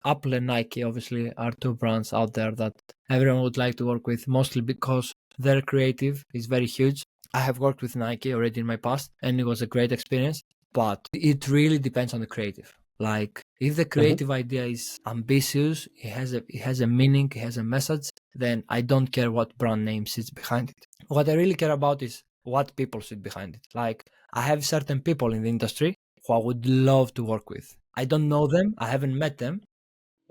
Apple and Nike obviously are two brands out there that everyone would like to work with, mostly because their creative is very huge. I have worked with Nike already in my past, and it was a great experience, but it really depends on the creative. Like, if the creative idea is ambitious, it has a meaning, it has a message, then I don't care what brand name sits behind it. What I really care about is what people sit behind it. Like, I have certain people in the industry who I would love to work with. I don't know them, I haven't met them,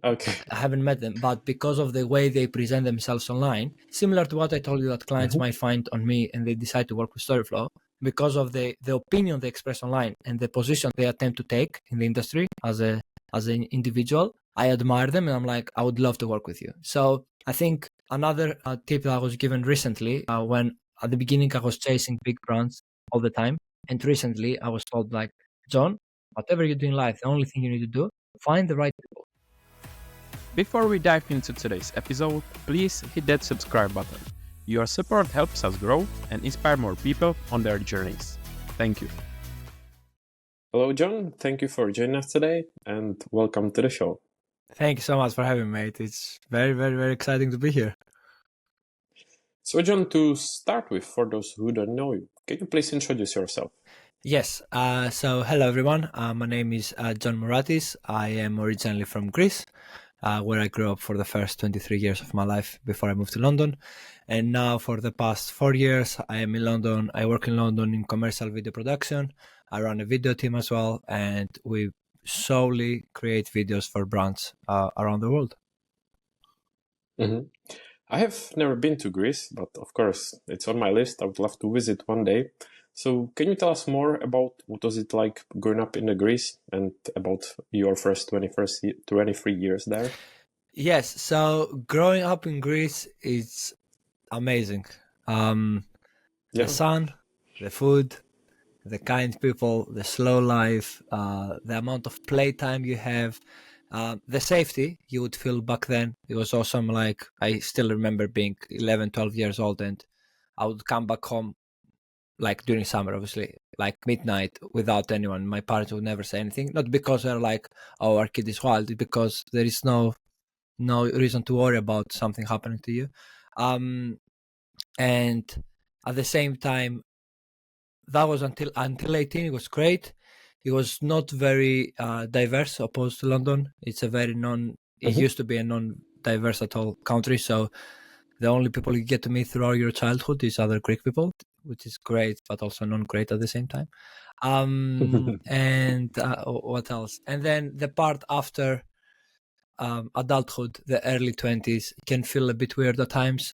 but because of the way they present themselves online, similar to what I told you that clients might find on me and they decide to work with Storyflow, because of the opinion they express online and the position they attempt to take in the industry as an individual, I admire them and I'm like, I would love to work with you. So I think another tip that I was given recently, when at the beginning I was chasing big brands all the time, and recently I was told, like, John, whatever you do in life, the only thing you need to do, find the right people. Before we dive into today's episode, please hit that subscribe button. Your support helps us grow and inspire more people on their journeys. Thank you. Hello, John. Thank you for joining us today and welcome to the show. Thank you so much for having me, mate. It's very, very, very exciting to be here. So, John, to start with, for those who don't know you, can you please introduce yourself? Yes. So hello, everyone. My name is John Mouratis. I am originally from Greece, where I grew up for the first 23 years of my life before I moved to London. And now for the past 4 years, I am in London. I work in London in commercial video production. I run a video team as well, and we solely create videos for brands around the world. I have never been to Greece, but of course, it's on my list. I would love to visit one day. So can you tell us more about what was it like growing up in Greece and about your first 23 years there? Yes, so growing up in Greece is amazing. The sun, the food, the kind people, the slow life, the amount of playtime you have, the safety you would feel back then. It was awesome. Like, I still remember being 11, 12 years old, and I would come back home, like during summer, obviously, like midnight without anyone. My parents would never say anything, not because they're like, oh, our kid is wild, because there is no reason to worry about something happening to you. And at the same time, that was until 18. It was great. It was not very diverse, opposed to London. It's a very it used to be a non-diverse at all country. So the only people you get to meet throughout your childhood is other Greek people, which is great, but also non-great at the same time. And what else? And then the part after adulthood, the early 20s, can feel a bit weird at times.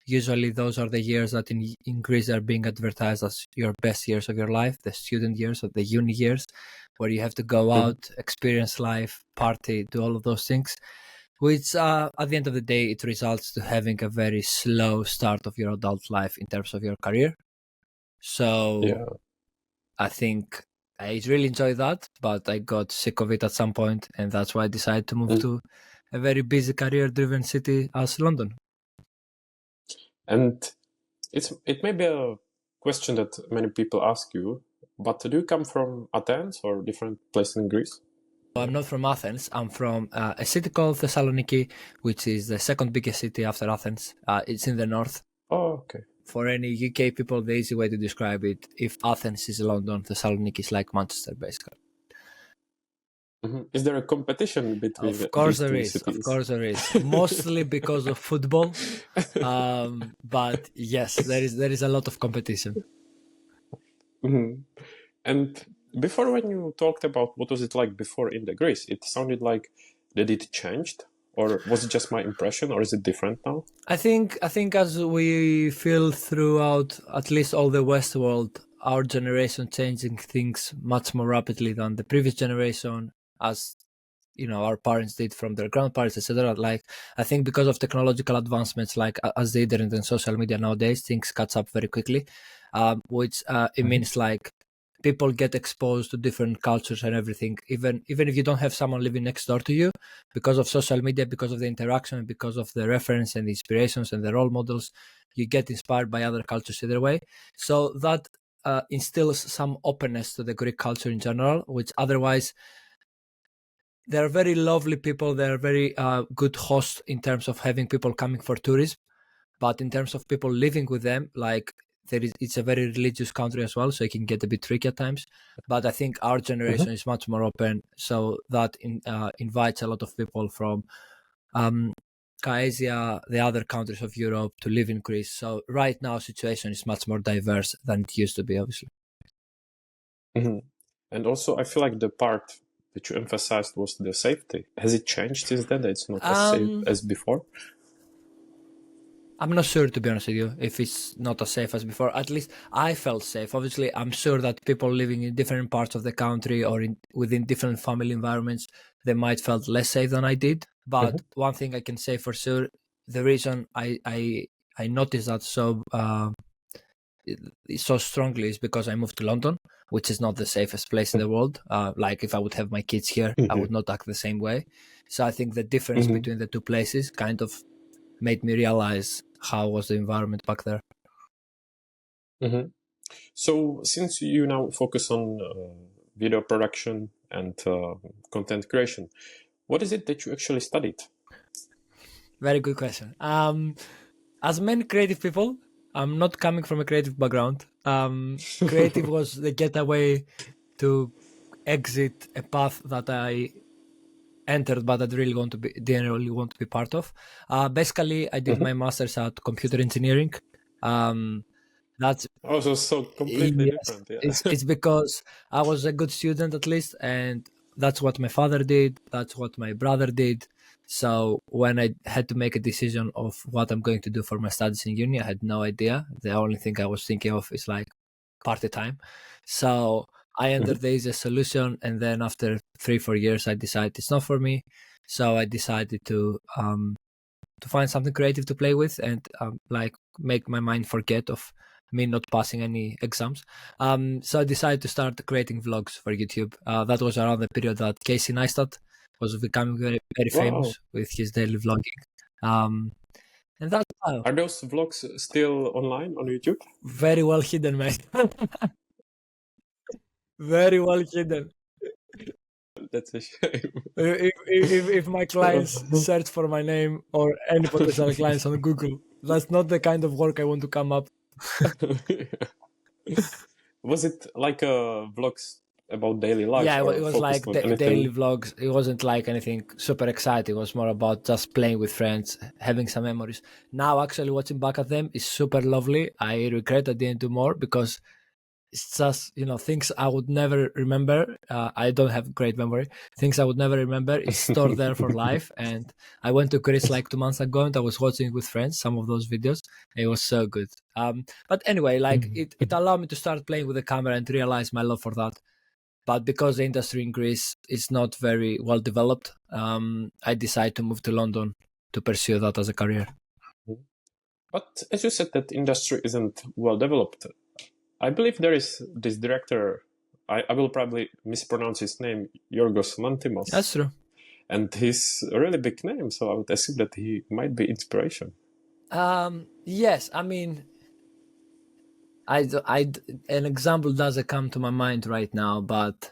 Usually those are the years that in Greece are being advertised as your best years of your life, the student years or the uni years, where you have to go out, experience life, party, do all of those things, which at the end of the day, it results to having a very slow start of your adult life in terms of your career. So I think I really enjoyed that, but I got sick of it at some point, and that's why I decided to move to a very busy career-driven city as London. And it may be a question that many people ask you, but do you come from Athens or different places in Greece? I'm not from Athens. I'm from a city called Thessaloniki, which is the second biggest city after Athens. It's in the north. Oh, okay. For any UK people, the easy way to describe it, if Athens is London, Thessaloniki is like Manchester, basically. Is there a competition between Of course these there two is. cities? Of course there is. Mostly because of football. But yes, there is a lot of competition. And before, when you talked about what was it like before in the Greece, it sounded like that it changed, or was it just my impression, or is it different now? I think as we feel throughout at least all the West world, our generation changing things much more rapidly than the previous generation, as our parents did from their grandparents, etc. Like, I think because of technological advancements, like as the internet and social media nowadays, things catch up very quickly, which it means like people get exposed to different cultures and everything, even if you don't have someone living next door to you, because of social media, because of the interaction, because of the reference and the inspirations and the role models, you get inspired by other cultures either way. So that instills some openness to the Greek culture in general, which otherwise they're very lovely people. They're very good hosts in terms of having people coming for tourism. But in terms of people living with them, like it's a very religious country as well, so it can get a bit tricky at times. But I think our generation is much more open, so that invites a lot of people from Asia, the other countries of Europe, to live in Greece. So right now, situation is much more diverse than it used to be, obviously. And also, I feel like the part that you emphasized was the safety. Has it changed since then? That it's not as safe as before? I'm not sure, to be honest with you, if it's not as safe as before. At least I felt safe. Obviously, I'm sure that people living in different parts of the country or within different family environments, they might felt less safe than I did. But one thing I can say for sure, the reason I noticed that so strongly is because I moved to London, which is not the safest place in the world. Like if I would have my kids here, I would not act the same way. So I think the difference between the two places kind of made me realize how was the environment back there. So since you now focus on video production and content creation, what is it that you actually studied? Very good question. As many creative people, I'm not coming from a creative background. Creative was the getaway to exit a path that I entered, but I didn't really want to be part of. Basically, I did my master's at computer engineering. That's also so completely different. Yeah. It's because I was a good student at least, and that's what my father did. That's what my brother did. So when I had to make a decision of what I'm going to do for my studies in uni, I had no idea. The only thing I was thinking of is like party time. So I entered the easiest solution, and then after 3-4 years, I decided it's not for me. So I decided to find something creative to play with and like make my mind forget of me not passing any exams. So I decided to start creating vlogs for YouTube. That was around the period that Casey Neistat was becoming very, very famous with his daily vlogging. And that's how. Are those vlogs still online on YouTube? Very well hidden, mate. Very well hidden. That's a shame. If my clients search for my name or any potential clients on Google, that's not the kind of work I want to come up. Was it like vlogs about daily life? Yeah, it was like daily anything? vlogs. It wasn't like anything super exciting. It was more about just playing with friends, having some memories. Now, actually, watching back at them is super lovely. I regret I didn't do more because it's just, things I would never remember. I don't have great memory. Things I would never remember is stored there for life. And I went to Greece like 2 months ago and I was watching with friends some of those videos. It was so good. But anyway, like it allowed me to start playing with the camera and realize my love for that. But because the industry in Greece is not very well developed, I decided to move to London to pursue that as a career. But as you said, that industry isn't well developed. I believe there is this director, I will probably mispronounce his name, Yorgos Lanthimos. That's true. And he's a really big name, so I would assume that he might be inspiration. Yes, I mean, an example doesn't come to my mind right now, but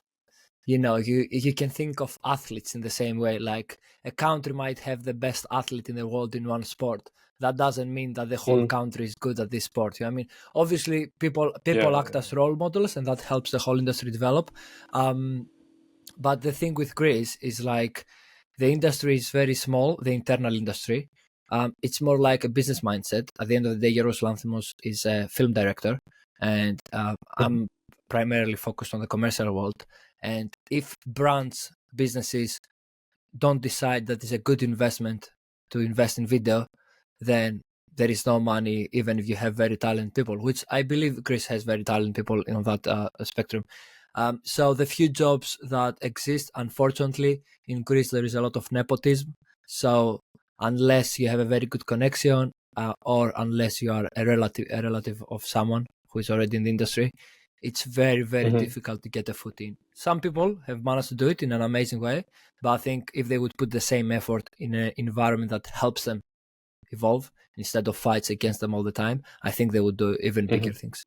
you can think of athletes in the same way. Like a country might have the best athlete in the world in one sport. That doesn't mean that the whole country is good at this sport. I mean, obviously, people act as role models, and that helps the whole industry develop. But the thing with Greece is like the industry is very small, the internal industry. It's more like a business mindset. At the end of the day, Yorgos Lanthimos is a film director, and I'm primarily focused on the commercial world. And if brands, businesses don't decide that it's a good investment to invest in video, then there is no money, even if you have very talented people, which I believe Greece has very talented people in that spectrum. So the few jobs that exist, unfortunately, in Greece, there is a lot of nepotism. So unless you have a very good connection or unless you are a relative of someone who is already in the industry, it's very, very difficult to get a foot in. Some people have managed to do it in an amazing way, but I think if they would put the same effort in an environment that helps them evolve instead of fights against them all the time, I think they would do even bigger things.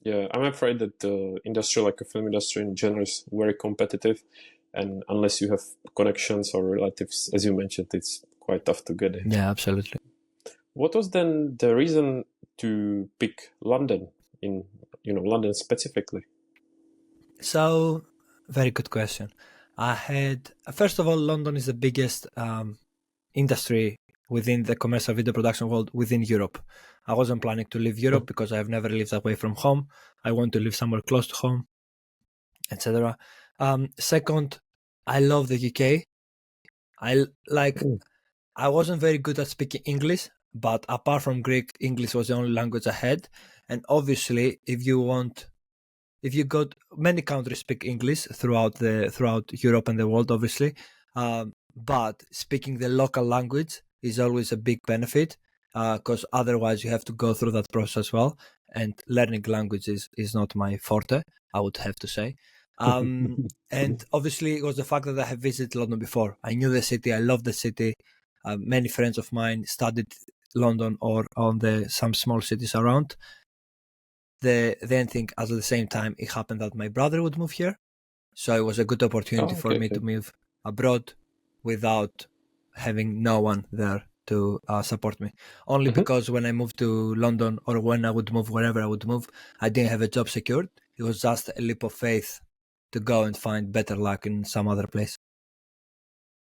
Yeah, I'm afraid that the industry, like the film industry in general, is very competitive. and unless you have connections or relatives, as you mentioned, it's quite tough to get in. Yeah, absolutely. What was then the reason to pick London, in London specifically? So, very good question. First of all, London is the biggest industry within the commercial video production world within Europe. I wasn't planning to leave Europe because I have never lived away from home. I want to live somewhere close to home, etc. Second, I love the UK. I wasn't very good at speaking English, but apart from Greek, English was the only language I had. And obviously, if you got many countries speak English throughout Europe and the world, obviously, but speaking the local language is always a big benefit because otherwise you have to go through that process as well. And learning languages is not my forte, I would have to say. And obviously, it was the fact that I have visited London before. I knew the city. I loved the city. Many friends of mine studied London or on some small cities around. Then think at the same time it happened that my brother would move here, so it was a good opportunity for me to move abroad without having no one there to support me. Only because when I moved to London or when I would move wherever I would move, I didn't have a job secured. It was just a leap of faith to go and find better luck in some other place.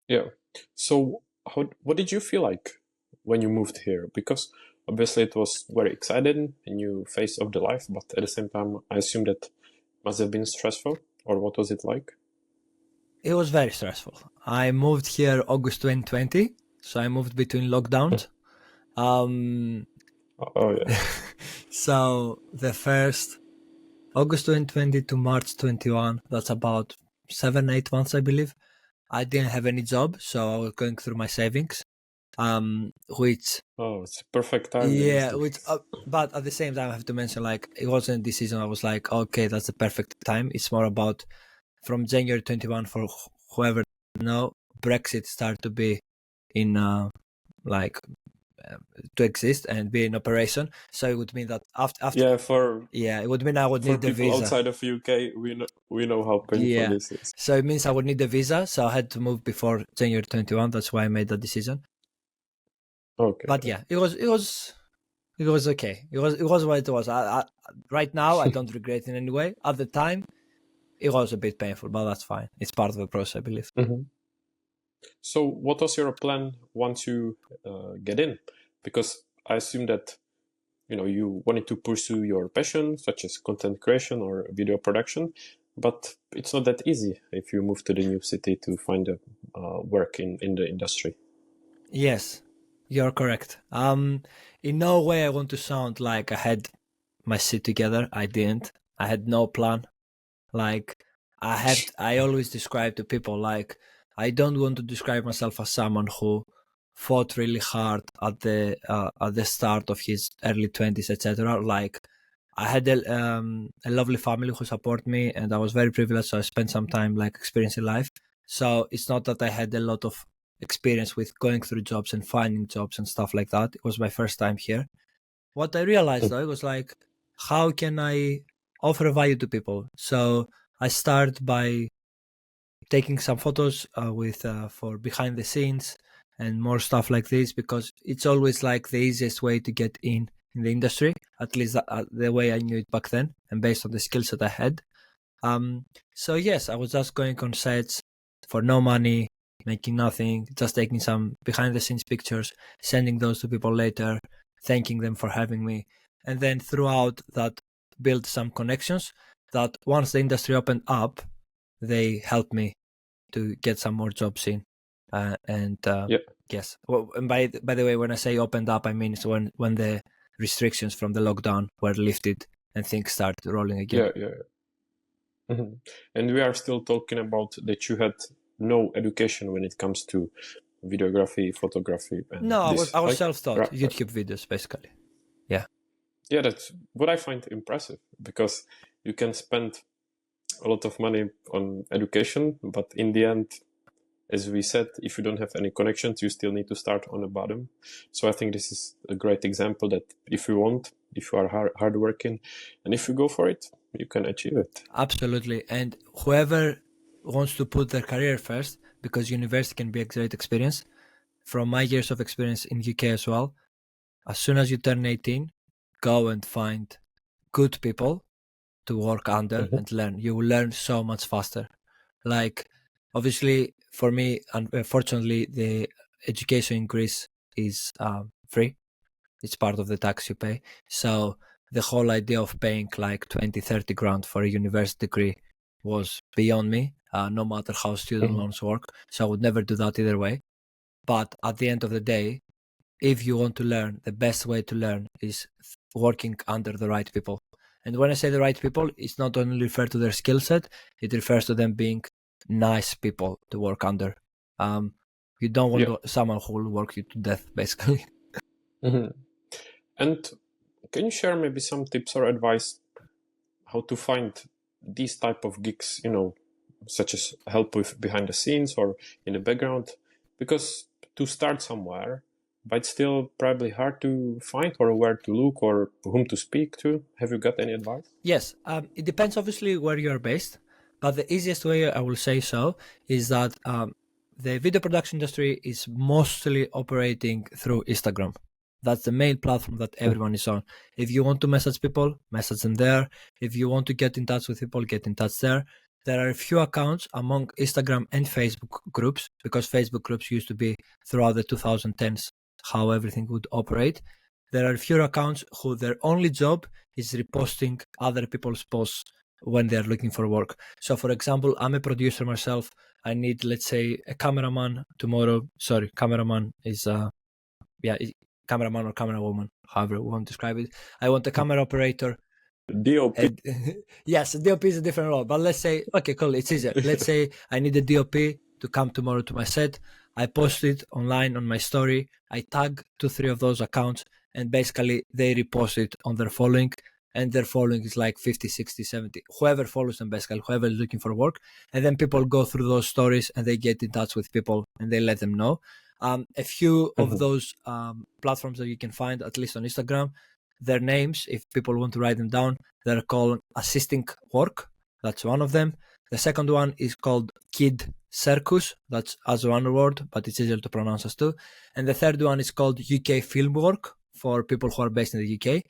Yeah. So what did you feel like when you moved here? Because obviously it was very exciting, a new phase of the life, but at the same time, I assume that must have been stressful, or what was it like? It was very stressful. I moved here August 2020, so I moved between lockdowns. Oh yeah. So the first August 2020 to March 21, that's about 7-8 months, I believe. I didn't have any job, so I was going through my savings, which it's perfect time. yeah, but at the same time, I have to mention, like, it wasn't a decision. I was like, okay, that's the perfect time. It's more about from January 21 for whoever know, Brexit started to be in to exist and be in operation. So it would mean that after it would mean I would need the visa. Outside of UK, we know how painful this is. So it means I would need the visa. So I had to move before January 21. That's why I made that decision. Okay. But yeah, it was okay. It was what it was. Right now, I don't regret in any way. At the time, it was a bit painful, but that's fine. It's part of the process, I believe. Mm-hmm. So what was your plan once you get in? Because I assume that you wanted to pursue your passion, such as content creation or video production, but it's not that easy if you move to the new city to find work in the industry. Yes, you're correct. In no way I want to sound like I had my shit together. I didn't. I had no plan. Like I always describe to people, like, I don't want to describe myself as someone who fought really hard at the start of his early 20s, etc. Like, I had a lovely family who support me, and I was very privileged. So I spent some time like experiencing life. So it's not that I had a lot of experience with going through jobs and finding jobs and stuff like that. It was my first time here. What I realized though, it was like, how can I offer value to people? So I start by taking some photos for behind the scenes and more stuff like this, because it's always like the easiest way to get in the industry, at least the way I knew it back then, and based on the skills that I had. So yes, I was just going on sets for no money, making nothing, just taking some behind the scenes pictures, sending those to people later, thanking them for having me, and then throughout that build some connections that once the industry opened up, they helped me to get some more jobs in. Yes. Well, and by the way, when I say opened up, I mean it's when the restrictions from the lockdown were lifted and things started rolling again. Yeah. Mm-hmm. And we are still talking about that you had no education when it comes to videography, photography. And no, I was self-taught. Right. YouTube videos, basically. Yeah. Yeah, that's what I find impressive, because you can spend a lot of money on education, but in the end, as we said, if you don't have any connections, you still need to start on the bottom. So I think this is a great example that if you are hardworking, and if you go for it, you can achieve it. Absolutely. And whoever wants to put their career first, because university can be a great experience. From my years of experience in UK as well, as soon as you turn 18, go and find good people to work under Mm-hmm. and learn. You will learn so much faster. Like, obviously, for me, unfortunately, the education in Greece is free. It's part of the tax you pay. So the whole idea of paying like 20, 30 grand for a university degree was beyond me, no matter how student Mm-hmm. loans work. So I would never do that either way. But at the end of the day, if you want to learn, the best way to learn is working under the right people. And when I say the right people, it's not only refer to their skill set, it refers to them being nice people to work under. You don't want Yeah. someone who will work you to death, basically. Mm-hmm. And can you share maybe some tips or advice how to find these type of gigs, such as help with behind the scenes or in the background? Because to start somewhere, but it's still probably hard to find or where to look or whom to speak to. Have you got any advice? Yes, it depends obviously where you're based, but the easiest way I will say so is that the video production industry is mostly operating through Instagram. That's the main platform that everyone is on. If you want to message people, message them there. If you want to get in touch with people, get in touch there. There are a few accounts among Instagram and Facebook groups, because Facebook groups used to be throughout the 2010s how everything would operate. There are a few accounts who their only job is reposting other people's posts when they're looking for work. So, for example, I'm a producer myself. I need, let's say, a cameraman tomorrow. Sorry, cameraman is cameraman or camera woman, however we want to describe it. I want a camera operator. DOP. And, yes, DOP is a different role, but let's say, okay, cool, it's easier. Let's say I need a DOP to come tomorrow to my set. I post it online on my story. I tag 2-3 of those accounts, and basically they repost it on their following, and their following is like 50, 60, 70. Whoever follows them, basically, whoever is looking for work. And then people go through those stories and they get in touch with people and they let them know. A few of those platforms that you can find, at least on Instagram, their names, if people want to write them down, they're called Assisting Work. That's one of them. The second one is called Kid Circus. That's as one word, but it's easier to pronounce as two. And the third one is called UK Film Work for people who are based in the UK.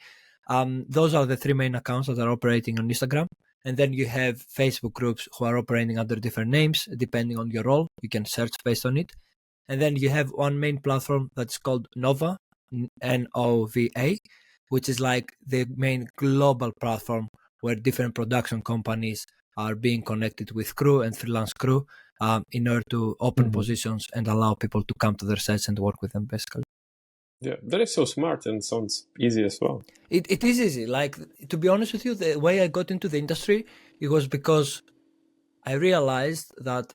Those are the three main accounts that are operating on Instagram. And then you have Facebook groups who are operating under different names, depending on your role. You can search based on it. And then you have one main platform that's called Nova, Nova, which is like the main global platform where different production companies are being connected with crew and freelance crew in order to open positions and allow people to come to their sets and work with them, basically. Yeah, that is so smart and sounds easy as well. It is easy. Like, to be honest with you, the way I got into the industry, it was because I realized that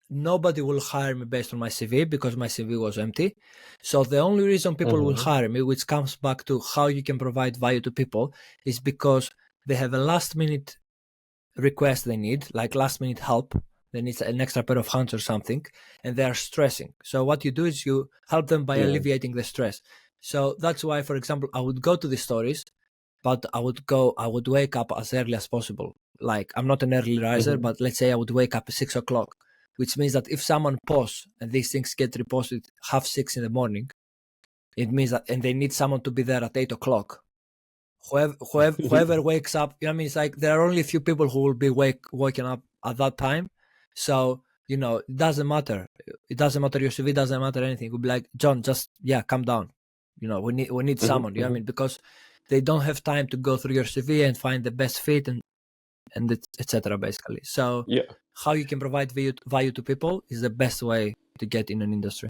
nobody will hire me based on my CV, because my CV was empty. So the only reason people will hire me, which comes back to how you can provide value to people, is because they have a last minute request they need, like last minute help. They need an extra pair of hands or something, and they are stressing. So what you do is you help them by alleviating the stress. So that's why, for example, I would go to the stories, but I would wake up as early as possible. Like, I'm not an early riser, but let's say I would wake up at 6 o'clock, which means that if someone posts and these things get reposted 5:30 in the morning, it means that, and they need someone to be there at 8 o'clock. Whoever wakes up, you know what I mean? It's like there are only a few people who will be waking up at that time. So, it doesn't matter. It doesn't matter your CV, doesn't matter anything. We'll be like, John, just, calm down. We need someone, you know what I mean? Because they don't have time to go through your CV and find the best fit and etc. basically. So how you can provide value to people is the best way to get in an industry.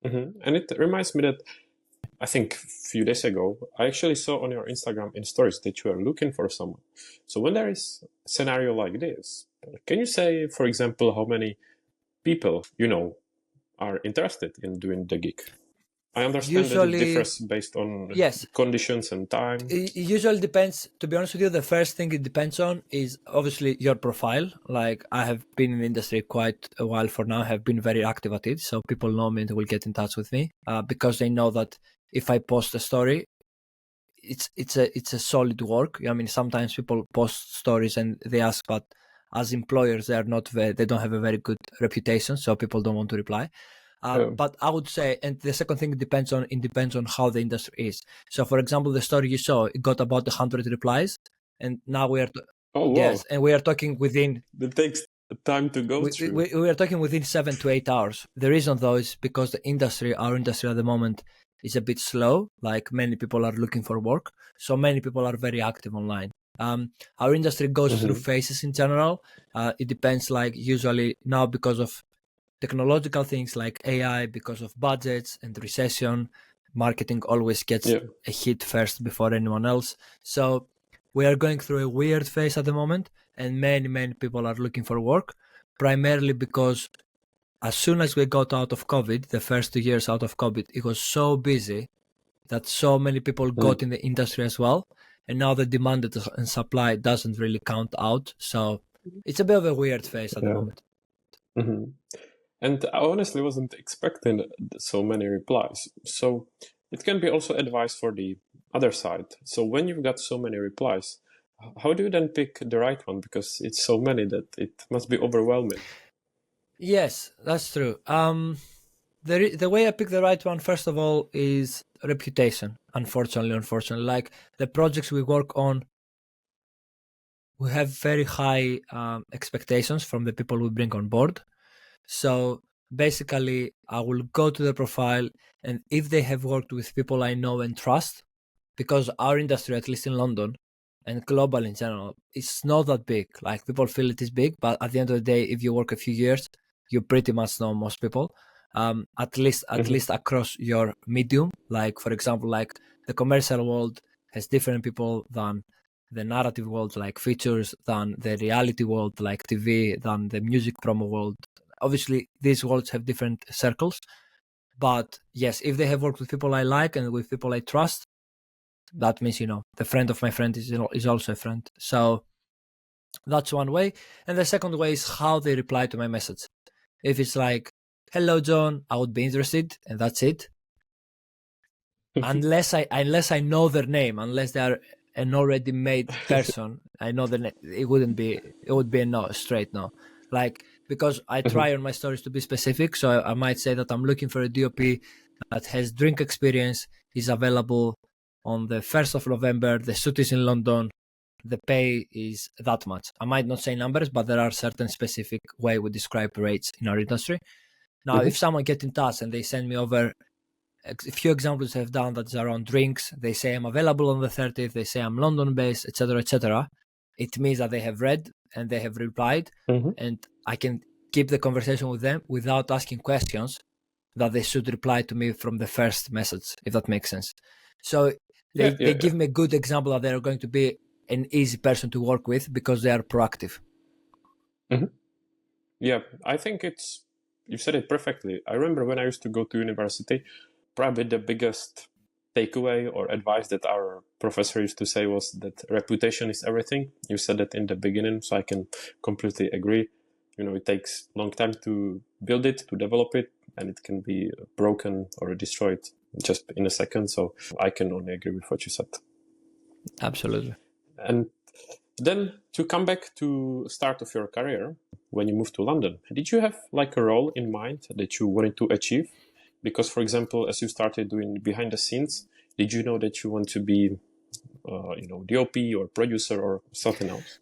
And it reminds me that I think a few days ago, I actually saw on your Instagram in stories that you are looking for someone. So when there is a scenario like this, can you say, for example, how many people are interested in doing the gig? I understand that it differs based on conditions and time. It usually depends. To be honest with you, the first thing it depends on is obviously your profile. Like, I have been in the industry quite a while for now, have been very active at it. So people know me and will get in touch with me because they know that if I post a story, it's a solid work. I mean, sometimes people post stories and they ask, but as employers, they don't have a very good reputation, so people don't want to reply. But I would say, and the second thing depends on how the industry is. So, for example, the story you saw, it got about 100 replies, and now we are Oh, wow. yes, and we are talking within. That takes time to go through. We are talking within 7 to 8 hours. The reason though is because our industry at the moment is a bit slow. Like many people are looking for work, so many people are very active online. Our industry goes through phases in general. It depends. Like usually now because of technological things like AI, because of budgets and recession, marketing always gets a hit first before anyone else. So we are going through a weird phase at the moment, and many people are looking for work, primarily because as soon as we got out of COVID, the first 2 years out of COVID, it was so busy that so many people got in the industry as well. And now the demand and supply doesn't really count out. So it's a bit of a weird phase at the moment. And I honestly wasn't expecting so many replies. So it can be also advice for the other side. So when you've got so many replies, how do you then pick the right one? Because it's so many that it must be overwhelming. Yes, that's true. The way I pick the right one, first of all, is reputation. Unfortunately, like the projects we work on, we have very high expectations from the people we bring on board. So basically, I will go to the profile, and if they have worked with people I know and trust, because our industry, at least in London and global in general, it's not that big. Like people feel it is big, but at the end of the day, if you work a few years, you pretty much know most people. At least across your medium. Like for example, like the commercial world has different people than the narrative world, like features, than the reality world, like TV, than the music promo world. Obviously, these worlds have different circles. But yes, if they have worked with people I like and with people I trust, that means, the friend of my friend is also a friend. So that's one way. And the second way is how they reply to my message. If it's like, hello, John, I would be interested, and that's it. unless I know their name, unless they are an already made person, I know the name. It would be a no, straight no. Like, because I try on my stories to be specific, so I might say that I'm looking for a DOP that has drink experience, is available on the 1st of November, the suit is in London, the pay is that much. I might not say numbers, but there are certain specific way we describe rates in our industry. Now, if someone get in touch and they send me over a few examples I've done that's around drinks, they say I'm available on the 30th, they say I'm London based, etc., it means that they have read and they have replied, and I can keep the conversation with them without asking questions that they should reply to me from the first message, if that makes sense. So they give me a good example that they're going to be an easy person to work with because they are proactive. Yeah, I think you said it perfectly. I remember when I used to go to university, probably the biggest takeaway or advice that our professor used to say was that reputation is everything. You said that in the beginning, so I can completely agree. It takes a long time to build it, to develop it, and it can be broken or destroyed just in a second. So I can only agree with what you said. Absolutely. And then to come back to start of your career, when you moved to London, did you have like a role in mind that you wanted to achieve? Because, for example, as you started doing behind the scenes, did you know that you want to be, DOP or producer or something else?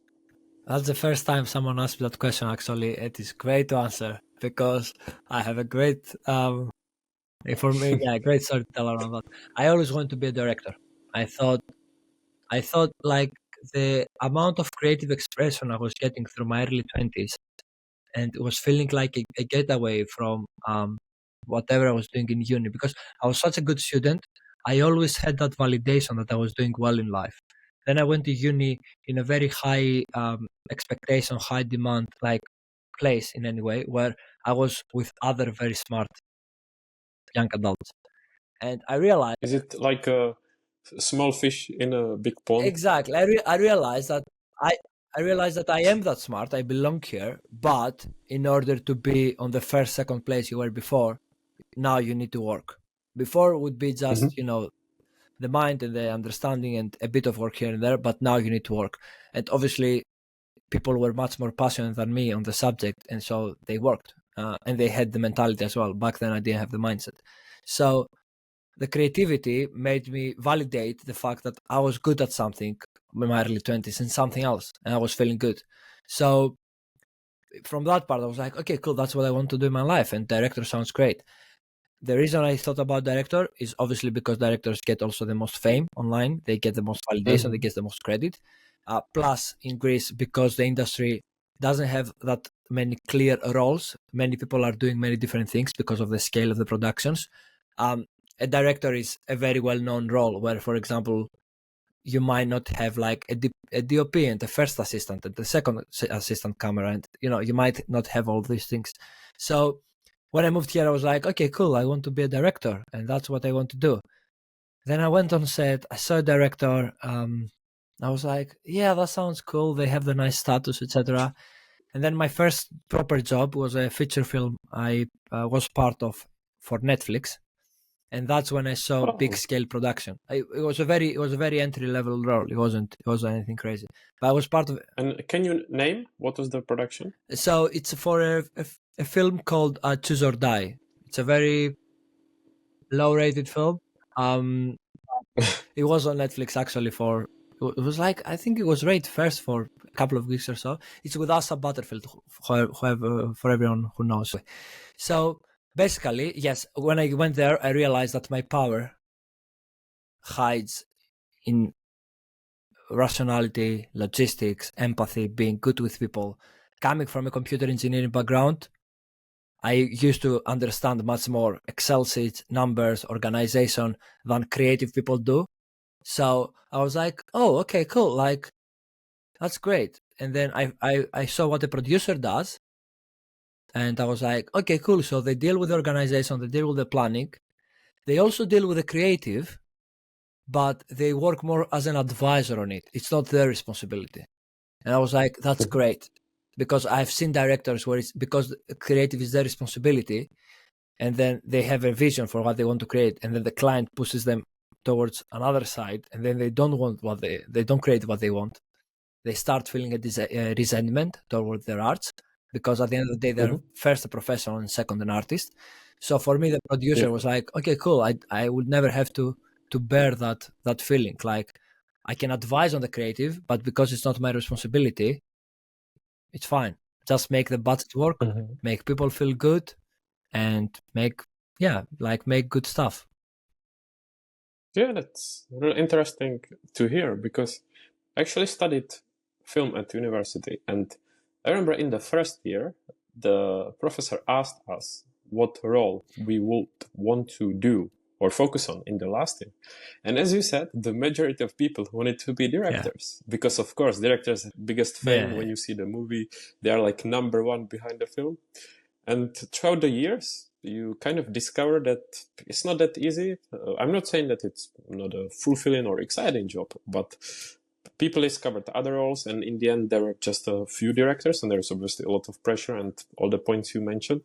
That's the first time someone asked me that question, actually. It is great to answer because I have a great, for me, great story to tell around that. I always wanted to be a director. I thought like the amount of creative expression I was getting through my early 20s, and it was feeling like a getaway from whatever I was doing in uni, because I was such a good student. I always had that validation that I was doing well in life. Then I went to uni in a very high expectation, high demand like place in any way, where I was with other very smart young adults, and I realized. Is it like a small fish in a big pond? Exactly. I realized that I am that smart. I belong here, but in order to be on the first, second place you were before, now you need to work. Before would be just the mind and the understanding and a bit of work here and there, but now you need to work. And obviously, people were much more passionate than me on the subject, and so they worked, and they had the mentality as well. Back then I didn't have the mindset. So the creativity made me validate the fact that I was good at something in my early 20s and something else, and I was feeling good. So from that part, I was like, okay, cool, that's what I want to do in my life, and director sounds great. The reason I thought about director is obviously because directors get also the most fame online. They get the most validation, they get the most credit. Plus, in Greece, because the industry doesn't have that many clear roles, many people are doing many different things because of the scale of the productions. A director is a very well-known role where, for example, you might not have like a DOP and the first assistant and the second assistant camera, and you might not have all these things. So when I moved here, I was like, okay, cool, I want to be a director, and that's what I want to do. Then I went on set, I saw a director, I was like, yeah, that sounds cool, they have the nice status, etc. And then my first proper job was a feature film I was part of for Netflix, and that's when I saw big scale production. It was a very entry level role. It wasn't anything crazy, but I was part of it. And can you name what was the production? So it's for a film called Choose or Die. It's a very low rated film. It was on Netflix actually it was like, I think it was rated first for a couple of weeks or so. It's with Asa Butterfield, whoever, for everyone who knows. So basically, yes, when I went there, I realized that my power hides in rationality, logistics, empathy, being good with people. Coming from a computer engineering background, I used to understand much more Excel sheets, numbers, organization than creative people do. So I was like, oh, okay, cool. Like, that's great. And then I saw what the producer does. And I was like, okay, cool. So they deal with the organization, they deal with the planning. They also deal with the creative, but they work more as an advisor on it. It's not their responsibility. And I was like, that's great. Because I've seen directors where it's because creative is their responsibility, and then they have a vision for what they want to create, and then the client pushes them towards another side, and then they don't want they don't create what they want. They start feeling a resentment towards their arts, because at the end of the day, they're first a professional and second an artist. So for me, the producer was like, okay, cool. I would never have to bear that feeling. Like, I can advise on the creative, but because it's not my responsibility, it's fine. Just make the budget work, make people feel good, and make good stuff. Yeah, that's really interesting to hear, because I actually studied film at university, and I remember in the first year, the professor asked us what role we would want to do or focus on in the last year. And as you said, the majority of people wanted to be directors, because of course, directors have biggest fame. When you see the movie, they are like number one behind the film. And throughout the years, you kind of discover that it's not that easy. I'm not saying that it's not a fulfilling or exciting job, but people discovered other roles, and in the end, there were just a few directors, and there's obviously a lot of pressure and all the points you mentioned.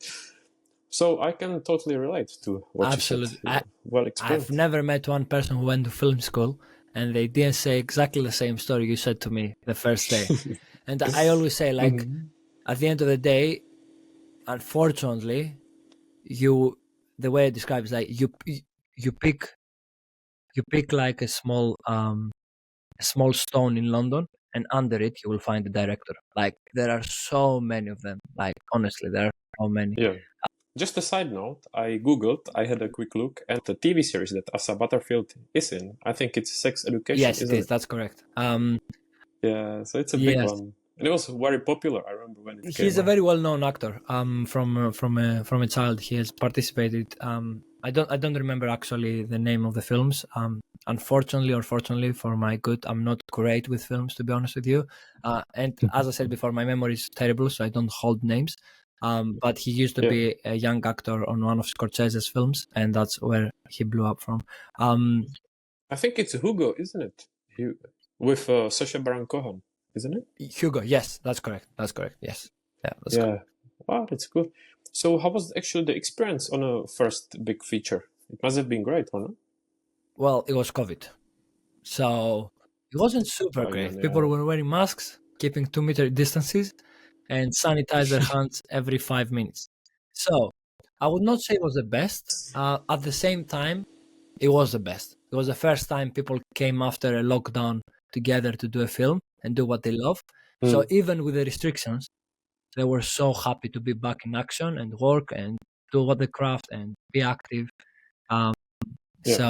So I can totally relate to what you said. Well explained. I've never met one person who went to film school and they didn't say exactly the same story you said to me the first day. And I always say, like, at the end of the day, unfortunately, the way I describe it is like you pick like a small stone in London, and under it you will find the director. Like, there are so many of them. Like, honestly, there are so many. Yeah. Just a side note, I googled, I had a quick look, and the TV series that Asa Butterfield is in, I think it's Sex Education. Yes, it is. That's correct. Yeah, so it's a big one. And it was very popular, I remember when it came He's a out. very well-known actor. From a child, he has participated. I don't remember actually the name of the films. Unfortunately or fortunately for my good, I'm not great with films, to be honest with you. And as I said before, my memory is terrible, so I don't hold names. But he used to be a young actor on one of Scorsese's films, and that's where he blew up from. I think it's Hugo, isn't it? With Sacha Baron Cohen, isn't it? Hugo, yes, that's correct. Yes. Yeah, that's correct. Wow, that's cool. So how was actually the experience on a first big feature? It must have been great, or not? Well, it was COVID, so it wasn't super great. People were wearing masks. keeping 2-meter distances and sanitize their hands every 5 minutes. So I would not say it was the best. At the same time, it was the best. It was the first time people came after a lockdown together to do a film and do what they love. So even with the restrictions, they were so happy to be back in action and work and do what they craft and be active. Yeah. So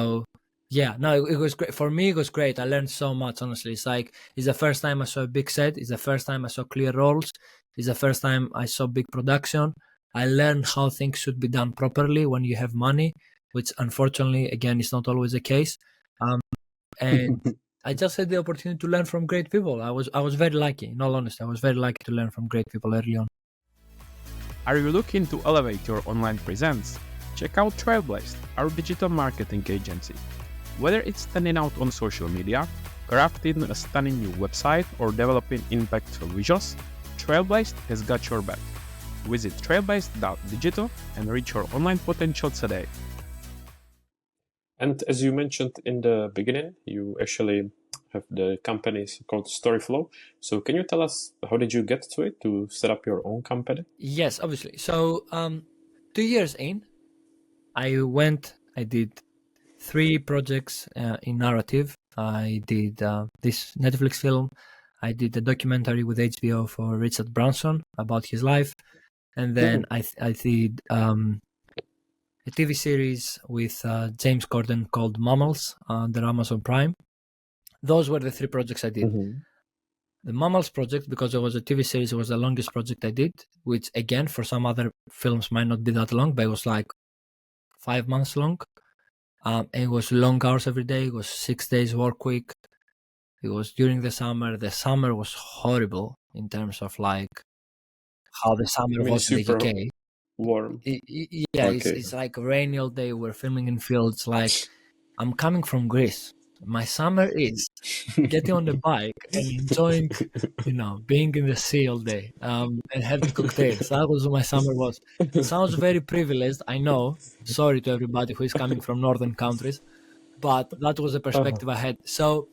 yeah, no, it was great. For me, it was great. I learned so much, honestly. It's the first time I saw a big set. It's the first time I saw clear roles. It's the first time I saw big production. I learned how things should be done properly when you have money, which unfortunately, again, is not always the case. And I just had the opportunity to learn from great people. I was very lucky. In all honesty, I was very lucky to learn from great people early on. Are you looking to elevate your online presence? Check out Trailblazed, our digital marketing agency. Whether it's standing out on social media, crafting a stunning new website, or developing impactful visuals, Trailblazed has got your back. Visit trailblazed.digital and reach your online potential today. And as you mentioned in the beginning, you actually have the company called Storyflow. So can you tell us how did you get to it to set up your own company? Yes, obviously. So 2 years in, I did 3 projects in narrative. I did this Netflix film. I did a documentary with HBO for Richard Branson about his life. And then I did a TV series with James Corden called Mammals under Amazon Prime. Those were the 3 projects I did. The Mammals project, because it was a TV series, it was the longest project I did, which again, for some other films might not be that long, but it was like 5 months long. It was long hours every day. It was 6 days work week. It was during the summer. The summer was horrible in terms of like how the summer was in the super UK. warm. Yeah, Okay. it's like rainy all day. We're filming in fields. Like, I'm coming from Greece. My summer is getting on the bike and enjoying, being in the sea all day, and having cocktails. That was what my summer was. Sounds very privileged, I know. Sorry to everybody who is coming from northern countries, but that was the perspective I had. So,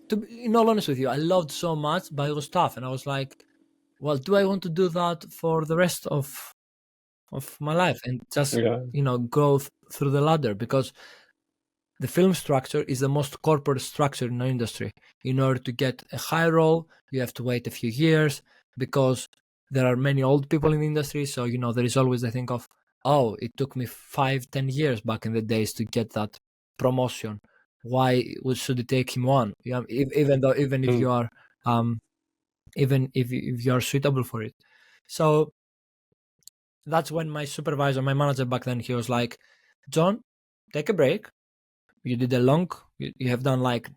to be in all honesty with you, I loved so much, but it was tough, and I was like, well, do I want to do that for the rest of my life and just go through the ladder? Because the film structure is the most corporate structure in our industry. In order to get a high role, you have to wait a few years because there are many old people in the industry. So, there is always the thing of, oh, it took me 5-10 years back in the days to get that promotion. Why should it take him one? Even if you are, even if you are suitable for it. So that's when my supervisor, my manager back then, he was like, John, take a break. You did you have done like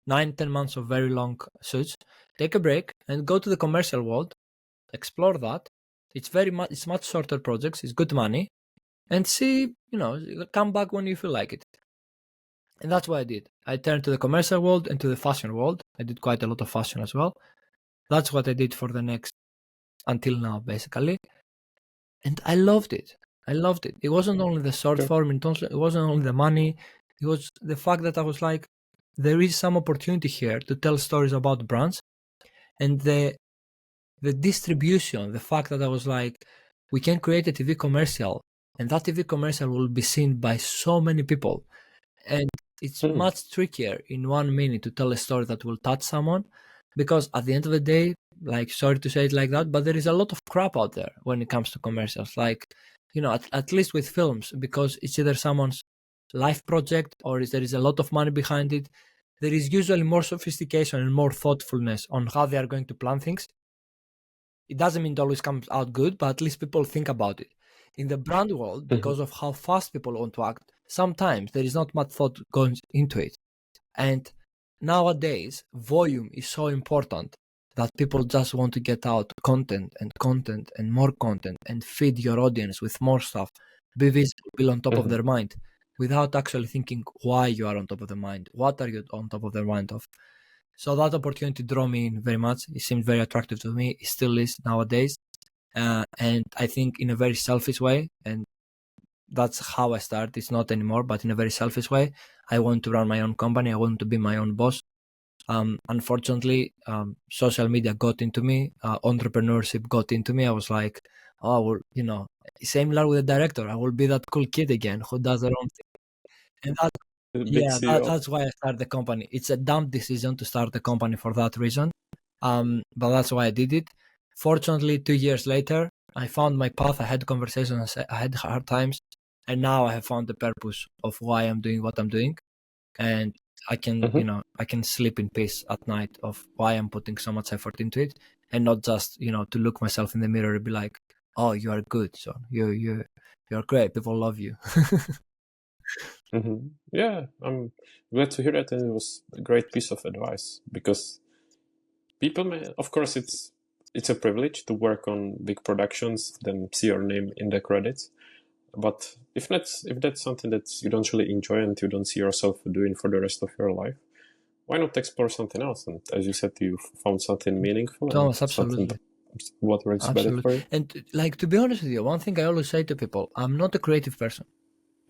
9-10 months of very long shoots. Take a break and go to the commercial world, explore that. It's much shorter projects, it's good money, and see, come back when you feel like it. And that's what I did. I turned to the commercial world and to the fashion world. I did quite a lot of fashion as well. That's what I did for the next, until now, basically. And I loved it. It wasn't only the short form, it wasn't only the money. It was the fact that I was like, there is some opportunity here to tell stories about brands, and the distribution, the fact that I was like, we can create a TV commercial, and that TV commercial will be seen by so many people. And it's much trickier in 1 minute to tell a story that will touch someone, because at the end of the day, like, sorry to say it like that, but there is a lot of crap out there when it comes to commercials. Like, at least with films, because it's either someone's life project or there is a lot of money behind it. There is usually more sophistication and more thoughtfulness on how they are going to plan things. It doesn't mean it always comes out good, but at least people think about it. In the brand world, because of how fast people want to act, sometimes there is not much thought going into it. And nowadays, volume is so important that people just want to get out content and more content and feed your audience with more stuff, be visible, be on top of their mind, without actually thinking why you are on top of the mind. What are you on top of their mind of? So that opportunity drew me in very much. It seemed very attractive to me. It still is nowadays. And I think in a very selfish way, and that's how I started. It's not anymore, but in a very selfish way. I want to run my own company. I want to be my own boss. Unfortunately, social media got into me, entrepreneurship got into me. I was like, oh, well, you know, similar with the director, I will be that cool kid again who does their own thing. And that, Big yeah, CEO. that's why I started the company. It's a dumb decision to start the company for that reason. But that's why I did it. Fortunately, 2 years later, I found my path. I had conversations, I had hard times, and now I have found the purpose of why I'm doing what I'm doing. And I can, Mm-hmm. I can sleep in peace at night of why I'm putting so much effort into it, and not just, to look myself in the mirror and be like, oh, you are good, so you're great. People love you. Mm-hmm. Yeah, I'm glad to hear that, and it was a great piece of advice because people may, of course, it's a privilege to work on big productions, then see your name in the credits. But if that's something that you don't really enjoy and you don't see yourself doing for the rest of your life, why not explore something else? And as you said, you found something meaningful and Thomas, something absolutely. what works better for Absolutely. you. And like, to be honest with you, one thing I always say to people, I'm not a creative person.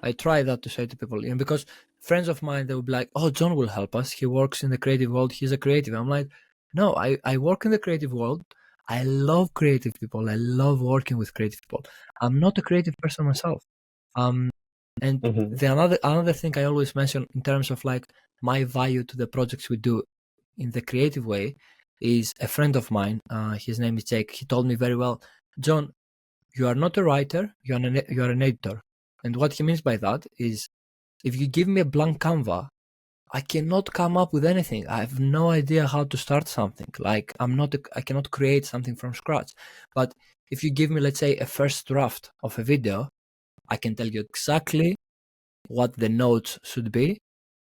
I try that to say to people, because friends of mine, they will be like, oh, John will help us. He works in the creative world. He's a creative. I'm like, no, I work in the creative world. I love creative people. I love working with creative people. I'm not a creative person myself. Um, and Mm-hmm. the another thing I always mention in terms of like my value to the projects we do in the creative way is a friend of mine. His name is Jake. He told me very well, John, you are not a writer. You are an editor. And what he means by that is, if you give me a blank Canva, I cannot come up with anything. I have no idea how to start something. Like, I cannot create something from scratch. But if you give me, let's say, a first draft of a video, I can tell you exactly what the notes should be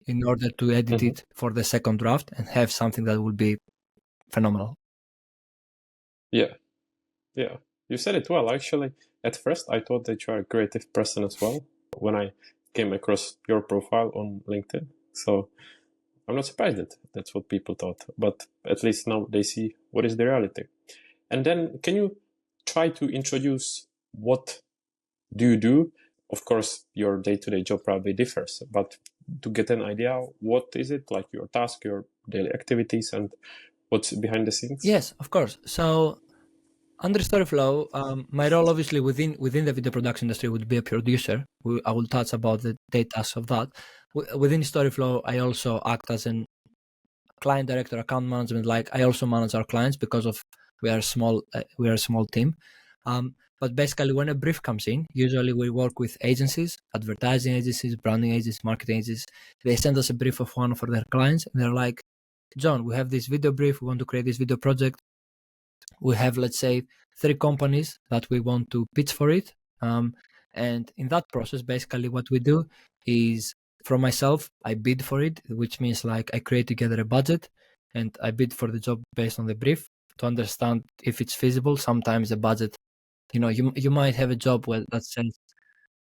in order to edit Mm-hmm. it for the second draft and have something that will be phenomenal. Yeah, yeah. You said it well. Actually, at first I thought that you are a creative person as well when I came across your profile on LinkedIn. So I'm not surprised that that's what people thought. But at least now they see what is the reality. And then can you try to introduce what do you do? Of course, your day-to-day job probably differs, but to get an idea, what is it, like your task, your daily activities, and what's behind the scenes? Yes, of course. So under Storyflow, my role obviously within the video production industry would be a producer. I will touch about the data of that. Within Storyflow, I also act as an client director, account management. Like, I also manage our clients because of we are small. We are a small team. But basically, when a brief comes in, usually we work with agencies, advertising agencies, branding agencies, marketing agencies. They send us a brief of one for their clients, and they're like, John, we have this video brief. We want to create this video project. We have, let's say, 3 companies that we want to pitch for it. And in that process, basically what we do is, from myself, I bid for it, which means like I create together a budget and I bid for the job based on the brief to understand if it's feasible. Sometimes the budget, you might have a job where that says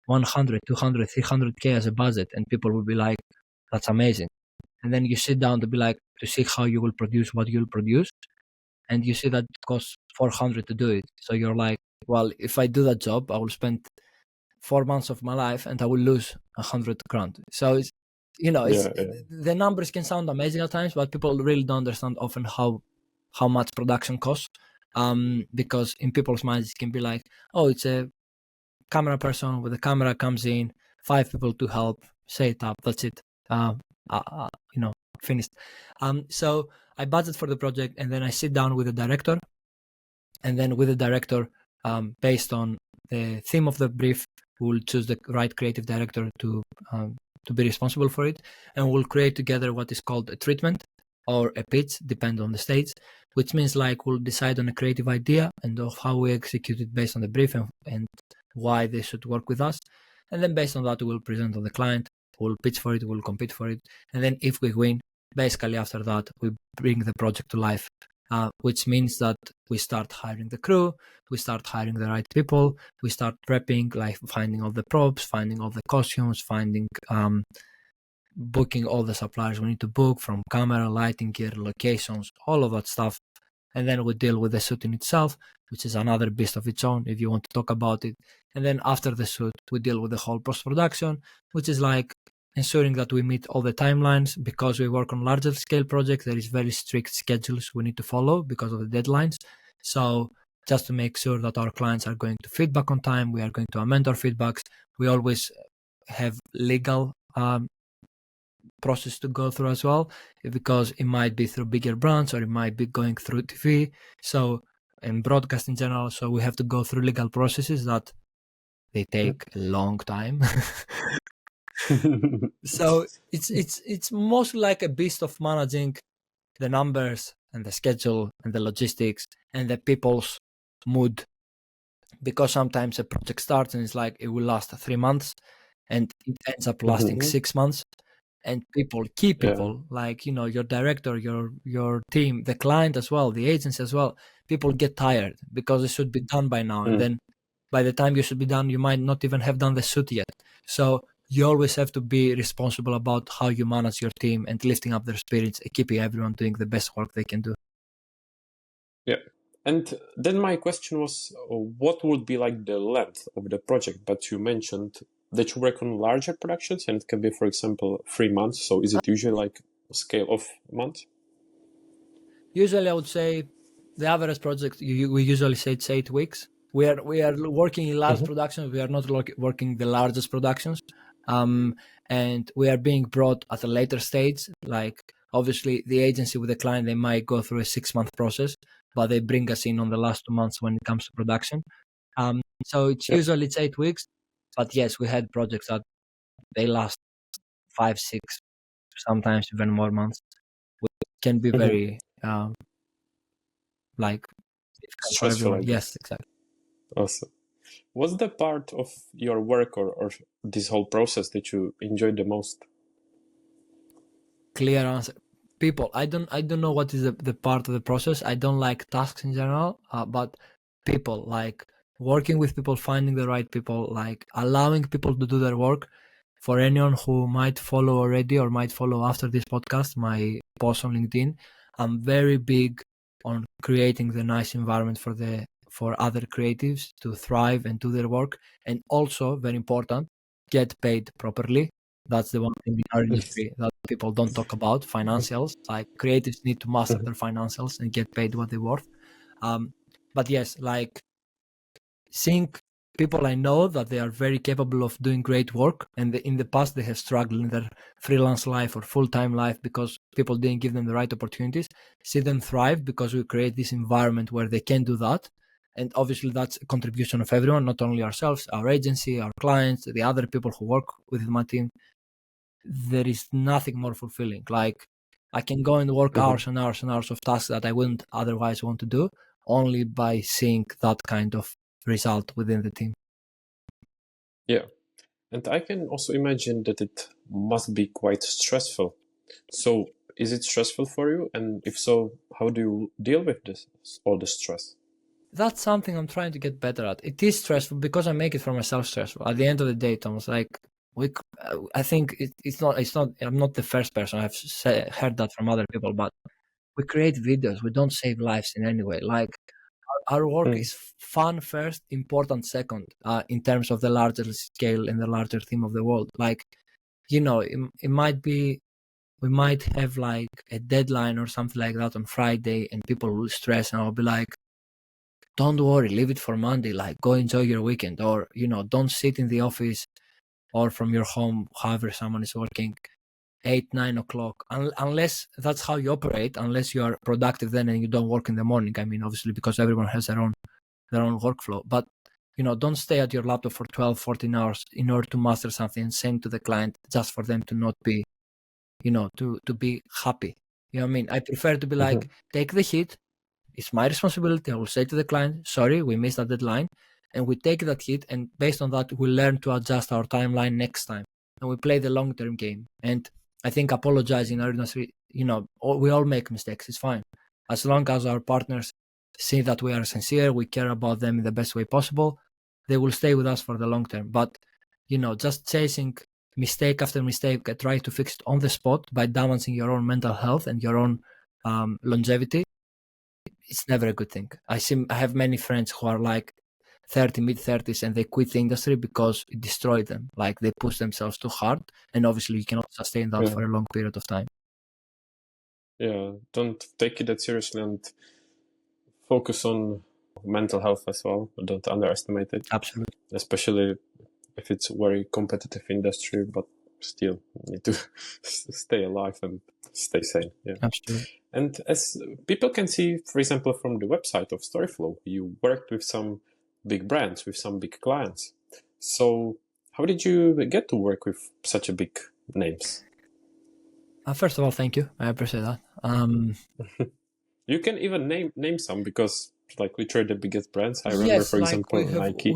100, 200, 300K as a budget, and people will be like, that's amazing. And then you sit down to see how you will produce what you'll produce, and you see that it costs 400 to do it. So you're like, well, if I do that job, I will spend 4 months of my life and I will lose 100 grand. So it's Yeah, yeah, the numbers can sound amazing at times, but people really don't understand often how much production costs. Because in people's minds it can be like, oh, it's a camera person with a camera comes in, 5 people to help, set it up, that's it. Uh, Finished. So I budget for the project, and then I sit down with the director, and then with the director, based on the theme of the brief, we'll choose the right creative director to be responsible for it, and we'll create together what is called a treatment or a pitch, depending on the stage, which means like we'll decide on a creative idea and of how we execute it based on the brief and why they should work with us. And then based on that, we'll present on the client, we'll pitch for it, we'll compete for it. And then if we win, basically after that, we bring the project to life, which means that we start hiring the crew, we start hiring the right people, we start prepping, like finding all the props, finding all the costumes, booking all the suppliers we need to book, from camera, lighting gear, locations, all of that stuff. And then we deal with the shoot in itself, which is another beast of its own if you want to talk about it. And then after the shoot, we deal with the whole post-production, which is like ensuring that we meet all the timelines. Because we work on larger scale projects, there is very strict schedules we need to follow because of the deadlines. So just to make sure that our clients are going to feedback on time, we are going to amend our feedbacks. We always have legal process to go through as well, because it might be through bigger brands or it might be going through TV, so and broadcast in general. So we have to go through legal processes that they take a long time. So it's mostly like a beast of managing the numbers and the schedule and the logistics and the people's mood, because sometimes a project starts and it's like it will last 3 months and it ends up lasting 6 months, and key people, like, you know, your director, your team, the client as well, the agency as well, people get tired because it should be done by now, and then by the time you should be done, you might not even have done the shoot yet. So you always have to be responsible about how you manage your team and lifting up their spirits and keeping everyone doing the best work they can do. Yeah. And then my question was, what would be like the length of the project? But you mentioned that you work on larger productions and it can be, for example, 3 months. So is it usually like a scale of months? Usually I would say the average project, we usually say it's 8 weeks. We are working in large productions. We are not working the largest productions. And we are being brought at a later stage. Like, obviously the agency with the client, they might go through a 6-month process, but they bring us in on the last 2 months when it comes to production. So it's usually it's 8 weeks, but yes, we had projects that they last 5, 6, sometimes even more months. It can be very like difficult for Stressful, everyone. I Yes, guess. exactly. Awesome. What's the part of your work or this whole process that you enjoy the most? Clear answer. People, I don't know what is the part of the process. I don't like tasks in general, but people, like working with people, finding the right people, like allowing people to do their work. For anyone who might follow already or might follow after this podcast, my post on LinkedIn, I'm very big on creating the nice environment for other creatives to thrive and do their work, and also very important, get paid properly. That's the one thing in our industry that people don't talk about, financials. Like, creatives need to master their financials and get paid what they're worth. But yes, like, seeing people I know that they are very capable of doing great work, and in the past they have struggled in their freelance life or full-time life because people didn't give them the right opportunities. See them thrive because we create this environment where they can do that. And obviously that's a contribution of everyone, not only ourselves, our agency, our clients, the other people who work with my team. There is nothing more fulfilling. Like, I can go and work hours and hours and hours of tasks that I wouldn't otherwise want to do, only by seeing that kind of result within the team. Yeah. And I can also imagine that it must be quite stressful. So is it stressful for you? And if so, how do you deal with this, all the stress? That's something I'm trying to get better at. It is stressful because I make it for myself stressful. At the end of the day, Thomas, like, I think it's not, I'm not the first person. I've heard that from other people, but we create videos. We don't save lives in any way. Like, our work is fun first, important second, in terms of the larger scale and the larger theme of the world. Like, you know, it might be, we might have like a deadline or something like that on Friday, and people will stress, and I'll be like, don't worry, leave it for Monday. Like, go enjoy your weekend, or, you know, don't sit in the office or from your home, however someone is working, 8, 9 o'clock, unless that's how you operate, unless you are productive then and you don't work in the morning. I mean, obviously, because everyone has their own workflow. But, you know, don't stay at your laptop for 12, 14 hours in order to master something and send to the client just for them to not be, you know, to be happy. You know what I mean? I prefer to be like, take the hit. It's my responsibility. I will say to the client, sorry, we missed that deadline. And we take that hit, and based on that, we learn to adjust our timeline next time. And we play the long-term game. And I think apologizing, you know, we all make mistakes. It's fine. As long as our partners see that we are sincere, we care about them in the best way possible, they will stay with us for the long term. But, you know, just chasing mistake after mistake, try to fix it on the spot by damaging your own mental health and your own longevity, it's never a good thing. I have many friends who are like, 30, mid-30s, and they quit the industry because it destroyed them. Like they push themselves too hard, and obviously you cannot sustain that for a long period of time. Yeah, don't take it that seriously and focus on mental health as well. Don't underestimate it. Absolutely. Especially if it's a very competitive industry, but still need to stay alive and stay sane. Yeah. Absolutely. And as people can see, for example, from the website of Storyflow, you worked with some big brands, with some big clients. So how did you get to work with such a big names? First of all, thank you. I appreciate that. You can even name some, because like literally the biggest brands. I remember, Yes, for like example, Nike.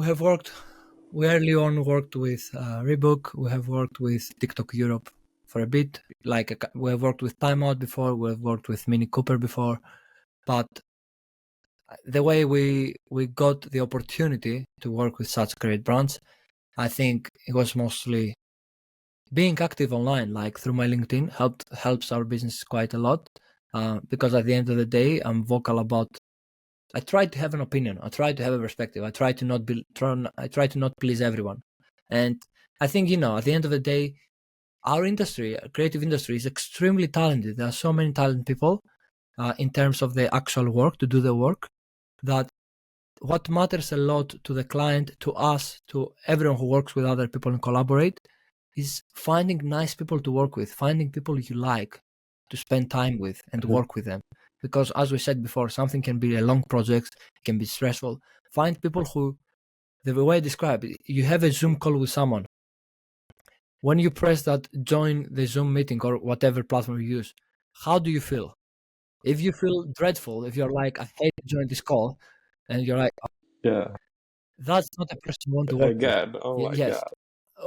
We early on worked with Reebok. We have worked with TikTok Europe for a bit. We have worked with Time Out before. We have worked with Mini Cooper before. But the way we got the opportunity to work with such great brands, I think it was mostly being active online, like through my LinkedIn, helps our business quite a lot. Because at the end of the day, I'm vocal about. I try to have an opinion. I try to have a perspective. I try to not please everyone. And I think, at the end of the day, our industry, creative industry, is extremely talented. There are so many talented people in terms of the actual work, to do the work, that what matters a lot to the client, to us, to everyone who works with other people and collaborate, is finding nice people to work with, finding people you like to spend time with and work with them. Because as we said before, something can be a long project, it can be stressful. Find people who, the way I describe it, you have a Zoom call with someone. When you press that join the Zoom meeting or whatever platform you use, how do you feel? If you feel dreadful, if you're like, I hate to join this call, and you're like, Yeah. that's not a person you want to work Again. with. Oh my Yes. God.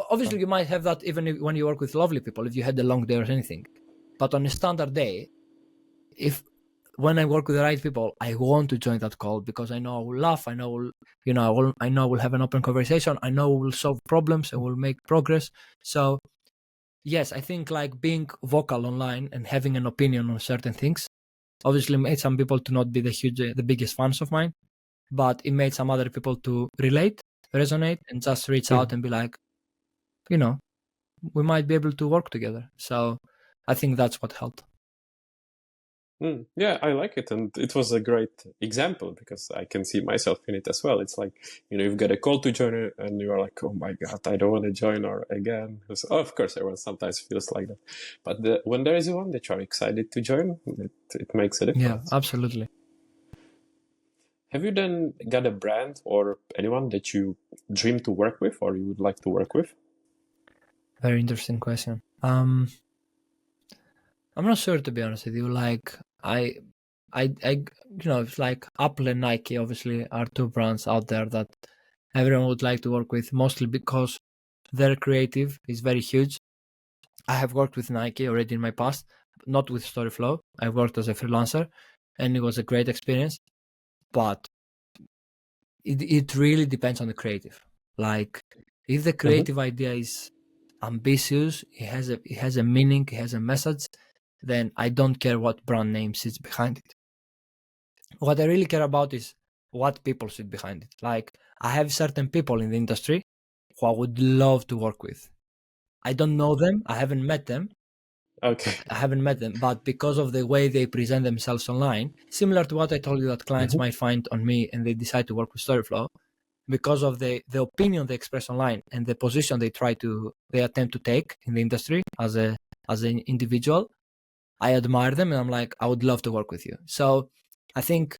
Obviously, you might have that even when you work with lovely people, if you had a long day or anything. But on a standard day, when I work with the right people, I want to join that call because I know I will laugh. I know, I know we'll have an open conversation. I know we'll solve problems and we'll make progress. So, yes, I think like being vocal online and having an opinion on certain things obviously made some people to not be the biggest fans of mine, but it made some other people to relate, resonate, and just reach out and be like, we might be able to work together. So I think that's what helped. Yeah, I like it. And it was a great example because I can see myself in it as well. It's like, you've got a call to join it and you're like, oh my God, I don't want to join or again. So, of course, everyone sometimes feels like that. But when there is one that you're excited to join, it makes a difference. Yeah, absolutely. Have you then got a brand or anyone that you dream to work with or you would like to work with? Very interesting question. I'm not sure, to be honest with you. Like it's like Apple and Nike obviously are two brands out there that everyone would like to work with, mostly because their creative is very huge. I have worked with Nike already in my past, not with Storyflow. I worked as a freelancer, and it was a great experience. But it really depends on the creative. Like, if the creative idea is ambitious, it has a meaning, it has a message, then I don't care what brand name sits behind it. What I really care about is what people sit behind it. Like, I have certain people in the industry who I would love to work with. I don't know them, I haven't met them, Okay. but because of the way they present themselves online, similar to what I told you that clients might find on me and they decide to work with Storyflow, because of the opinion they express online and the position they attempt to take in the industry as an individual, I admire them and I'm like, I would love to work with you. So I think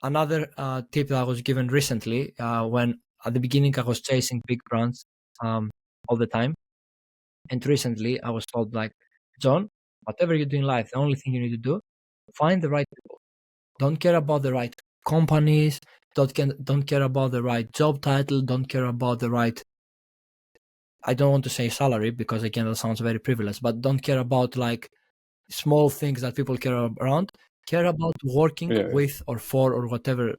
another tip that I was given recently, when at the beginning I was chasing big brands all the time, and recently I was told, like, John, whatever you do in life, the only thing you need to do, find the right people. Don't care about the right companies, don't care about the right job title, don't care about the right, I don't want to say salary because again that sounds very privileged, but don't care about like small things that people care around. Care about working with or for or whatever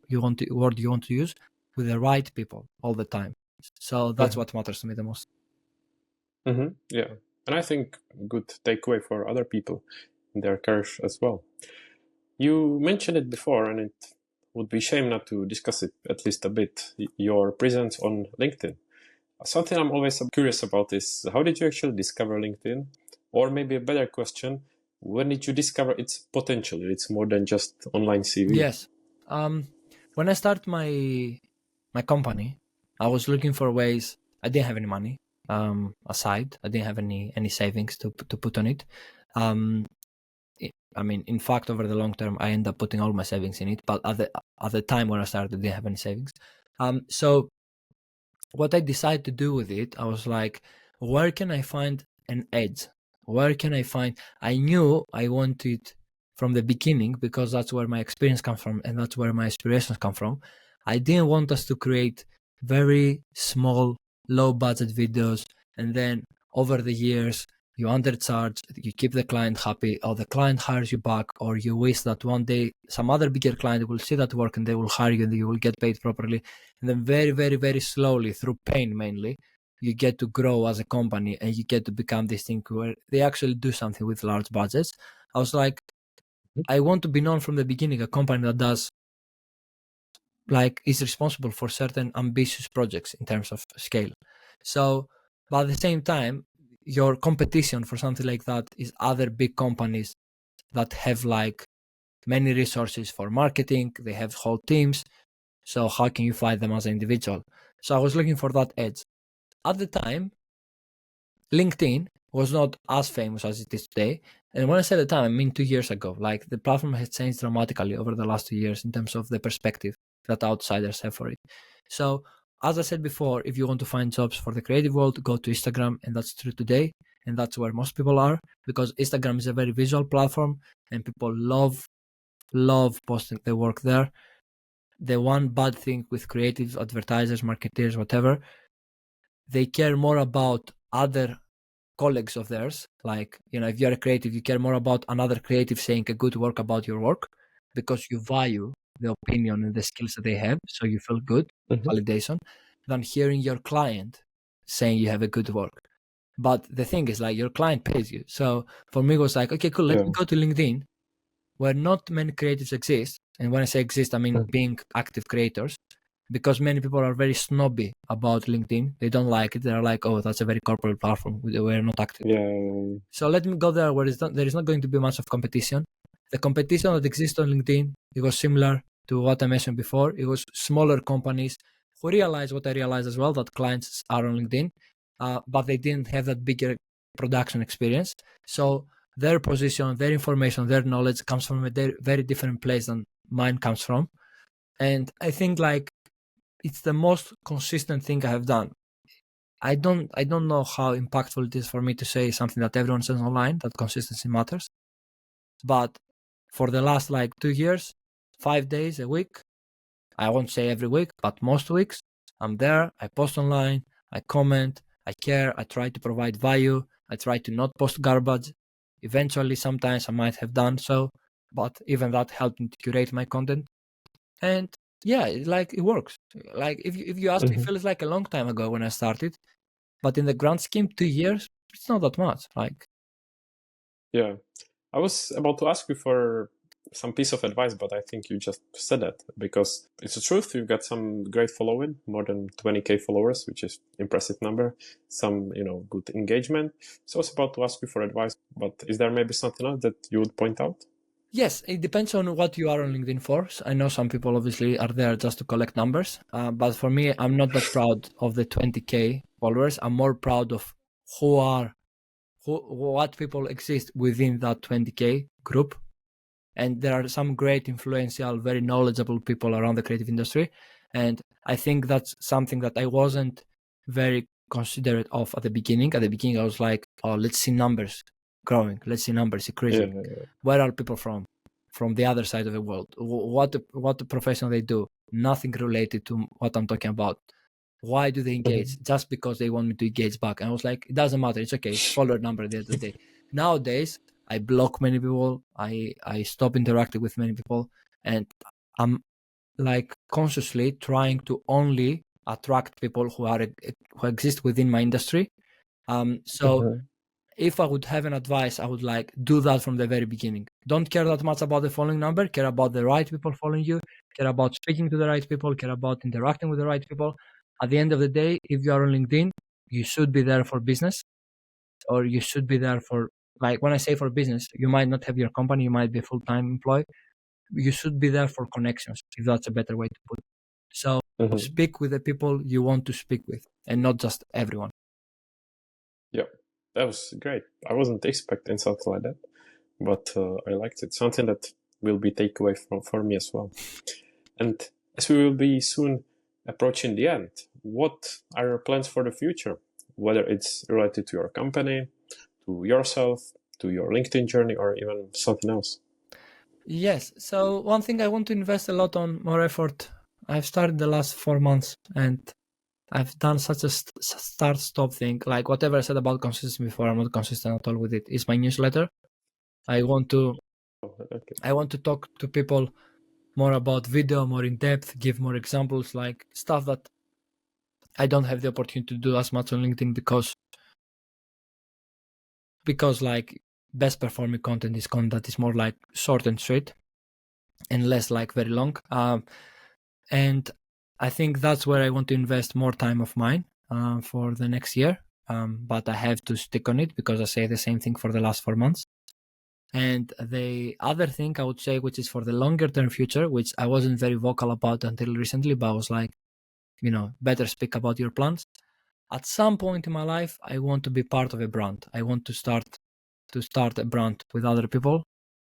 word you want to use, with the right people all the time. So that's what matters to me the most. Yeah. And I think good takeaway for other people in their careers as well. You mentioned it before, and it would be shame not to discuss it at least a bit, your presence on LinkedIn. Something I'm always curious about is how did you actually discover LinkedIn? Or maybe a better question, when did you discover its potential? It's more than just online CV. Yes. When I started my company, I was looking for ways. I didn't have any money aside. I didn't have any savings to put on it. I mean, in fact, over the long term, I ended up putting all my savings in it. But at the time when I started, I didn't have any savings. So what I decided to do with it, I was like, where can I find an edge? Where can I find? I knew I wanted from the beginning, because that's where my experience comes from and that's where my inspirations come from. I didn't want us to create very small, low budget videos, and then over the years you undercharge, you keep the client happy, or the client hires you back, or you wish that one day some other bigger client will see that work and they will hire you and you will get paid properly. And then very, very, very slowly, through pain mainly, you get to grow as a company and you get to become this thing where they actually do something with large budgets. I was like, I want to be known from the beginning, a company that does, like, is responsible for certain ambitious projects in terms of scale. So, but at the same time, your competition for something like that is other big companies that have like many resources for marketing, they have whole teams. So how can you fight them as an individual? So I was looking for that edge. At the time, LinkedIn was not as famous as it is today. And when I say the time, I mean 2 years ago. Like, the platform has changed dramatically over the last 2 years in terms of the perspective that outsiders have for it. So, as I said before, if you want to find jobs for the creative world, go to Instagram, and that's true today. And that's where most people are, because Instagram is a very visual platform and people love posting their work there. The one bad thing with creative advertisers, marketeers, whatever, they care more about other colleagues of theirs. Like, if you're a creative, you care more about another creative saying a good work about your work, because you value the opinion and the skills that they have, so you feel good, validation, than hearing your client saying you have a good work. But the thing is, like, your client pays you. So for me, it was like, okay, cool, let me go to LinkedIn, where not many creatives exist. And when I say exist, I mean being active creators, because many people are very snobby about LinkedIn. They don't like it. They're like, oh, that's a very corporate platform. We're not active. Yeah. So let me go there where there is not going to be much of competition. The competition that exists on LinkedIn, it was similar to what I mentioned before. It was smaller companies who realized what I realized as well, that clients are on LinkedIn, but they didn't have that bigger production experience. So their position, their information, their knowledge comes from a very different place than mine comes from. And I think, like, it's the most consistent thing I have done. I don't know how impactful it is for me to say something that everyone says online, that consistency matters. But for the last 2 years, 5 days a week, I won't say every week, but most weeks, I'm there, I post online, I comment, I care, I try to provide value, I try to not post garbage. Eventually, sometimes I might have done so, but even that helped me to curate my content. And yeah, it works. Like, if you ask me, it feels like a long time ago when I started, but in the grand scheme, 2 years, it's not that much. Yeah. I was about to ask you for some piece of advice, but I think you just said that, because it's the truth. You've got some great following, more than 20K followers, which is impressive number. Some, good engagement. So I was about to ask you for advice, but is there maybe something else that you would point out? Yes, it depends on what you are on LinkedIn for. I know some people obviously are there just to collect numbers, but for me, I'm not that proud of the 20K followers. I'm more proud of what people exist within that 20K group. And there are some great, influential, very knowledgeable people around the creative industry. And I think that's something that I wasn't very considerate of at the beginning. At the beginning, I was like, oh, let's see numbers growing. Let's see numbers increasing. Yeah. Where are people from? From the other side of the world. What profession they do? Nothing related to what I'm talking about. Why do they engage? Just because they want me to engage back. And I was like, it doesn't matter. It's okay. It's follower number at the end of the day. Nowadays, I block many people. I stop interacting with many people, and I'm consciously trying to only attract people who exist within my industry. So if I would have an advice, I would like do that from the very beginning. Don't care that much about the following number, care about the right people following you, care about speaking to the right people, care about interacting with the right people. At the end of the day, if you are on LinkedIn, you should be there for business, or you should be there for, like, when I say for business, you might not have your company, you might be a full-time employee. You should be there for connections, if that's a better way to put it. So speak with the people you want to speak with, and not just everyone. Yeah, that was great. I wasn't expecting something like that, but I liked it. Something that will be takeaway for me as well. And as we will be soon approaching the end, what are your plans for the future? Whether it's related to your company, to yourself, to your LinkedIn journey, or even something else? Yes. So one thing I want to invest a lot on, more effort. I've started the last 4 months, and I've done such a start-stop thing. Like whatever I said about consistency before, I'm not consistent at all with it. It's my newsletter. I want to talk to people more about video, more in depth, give more examples, like stuff that I don't have the opportunity to do as much on LinkedIn because like best performing content is content that is more like short and sweet and less like very long. And I think that's where I want to invest more time of mine for the next year. But I have to stick on it because I say the same thing for the last 4 months. And the other thing I would say, which is for the longer term future, which I wasn't very vocal about until recently, but I was like, better speak about your plans. At some point in my life, I want to be part of a brand. I want to start a brand with other people.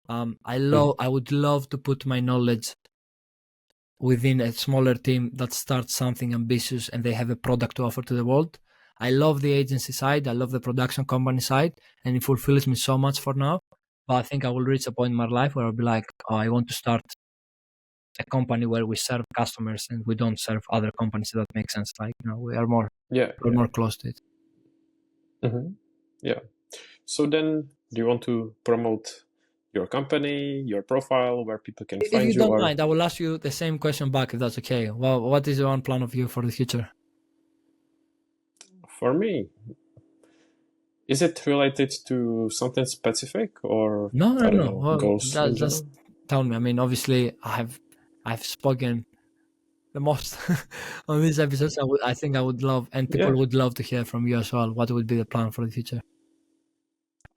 I would love to put my knowledge within a smaller team that starts something ambitious and they have a product to offer to the world. I love the agency side. I love the production company side, and it fulfills me so much for now. But I think I will reach a point in my life where I'll be like, oh, I want to start a company where we serve customers and we don't serve other companies. If that makes sense. Like, we are more close to it. Yeah. So then, do you want to promote your company, your profile, where people can find you? If you don't mind, I will ask you the same question back, if that's okay. Well, what is your own plan of you for the future? For me, is it related to something specific, or No. Well, goals in just general? tell me. I mean, obviously, I've spoken the most on these episodes. I think I would love, and people would love to hear from you as well. What would be the plan for the future?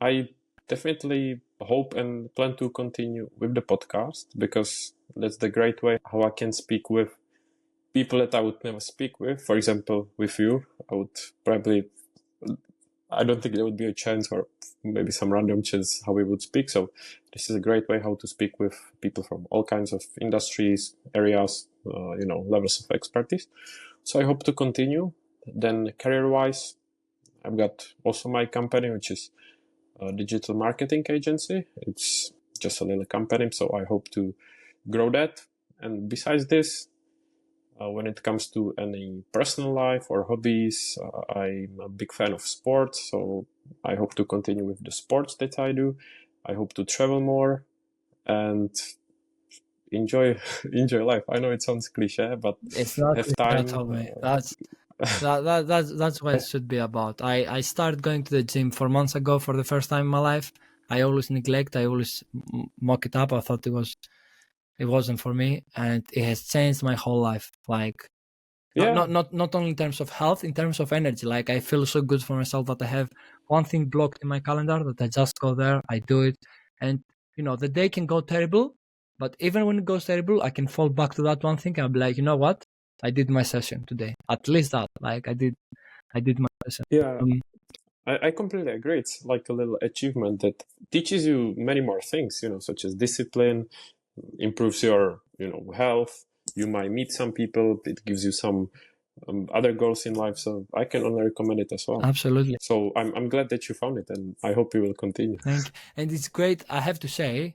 I definitely hope and plan to continue with the podcast, because that's the great way how I can speak with people that I would never speak with. For example, with you, I don't think there would be a chance, or maybe some random chance, how we would speak. So this is a great way how to speak with people from all kinds of industries, areas, levels of expertise. So I hope to continue. Then career-wise, I've got also my company, which is a digital marketing agency. It's just a little company, so I hope to grow that. And besides this, when it comes to any personal life or hobbies, I'm a big fan of sports, so I hope to continue with the sports that I do. I hope to travel more and enjoy life. I know it sounds cliche, but it's not have time. That's what it should be about. I started going to the gym 4 months ago for the first time in my life. I always neglect. I always mock it up. I thought it wasn't for me, and it has changed my whole life. Like, not only in terms of health, in terms of energy. Like, I feel so good for myself that I have one thing blocked in my calendar that I just go there, I do it, and the day can go terrible, but even when it goes terrible, I can fall back to that one thing. I'll be like, you know what? I did my session today. At least that, like, I did my session. Yeah. I completely agree. It's like a little achievement that teaches you many more things, such as discipline, improves your, health. You might meet some people. It gives you some other goals in life. So I can only recommend it as well. Absolutely. So I'm glad that you found it, and I hope you will continue. Thank you. And it's great. I have to say,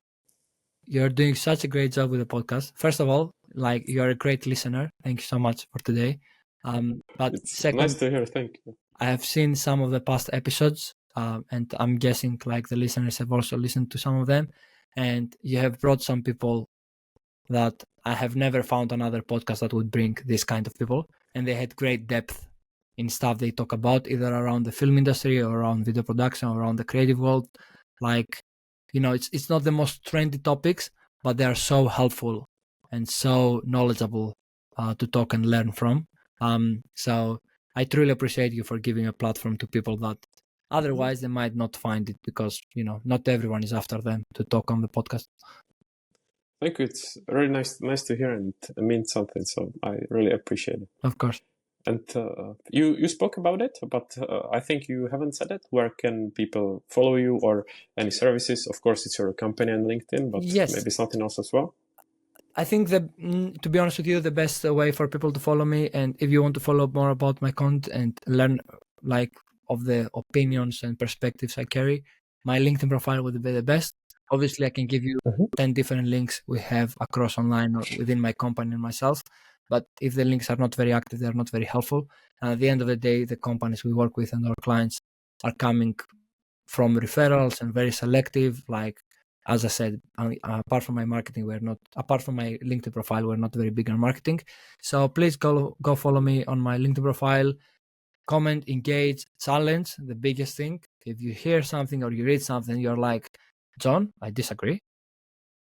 you're doing such a great job with the podcast. First of all, like, you're a great listener. Thank you so much for today. But it's second, nice to hear. Thank you. I have seen some of the past episodes, and I'm guessing like the listeners have also listened to some of them, and you have brought some people that I have never found another podcast that would bring this kind of people, and they had great depth in stuff they talk about, either around the film industry or around video production or around the creative world. Like, it's not the most trendy topics, but they are so helpful and so knowledgeable to talk and learn from. So I truly appreciate you for giving a platform to people that otherwise they might not find it, because not everyone is after them to talk on the podcast. Thank you. It's really nice to hear, and it means something. So I really appreciate it. Of course. And you spoke about it, but I think you haven't said it. Where can people follow you, or any services? Of course, it's your company and LinkedIn, but Yes. maybe something else as well. I think to be honest with you, the best way for people to follow me, and if you want to follow more about my content and learn of the opinions and perspectives I carry, my LinkedIn profile would be the best. Obviously, I can give you 10 different links we have across online or within my company and myself. But if the links are not very active, they're not very helpful. And at the end of the day, the companies we work with and our clients are coming from referrals and very selective. Like, as I said, apart from my LinkedIn profile, we're not very big on marketing. So please go follow me on my LinkedIn profile. Comment, engage, challenge. The biggest thing, if you hear something or you read something, you're like, John, I disagree.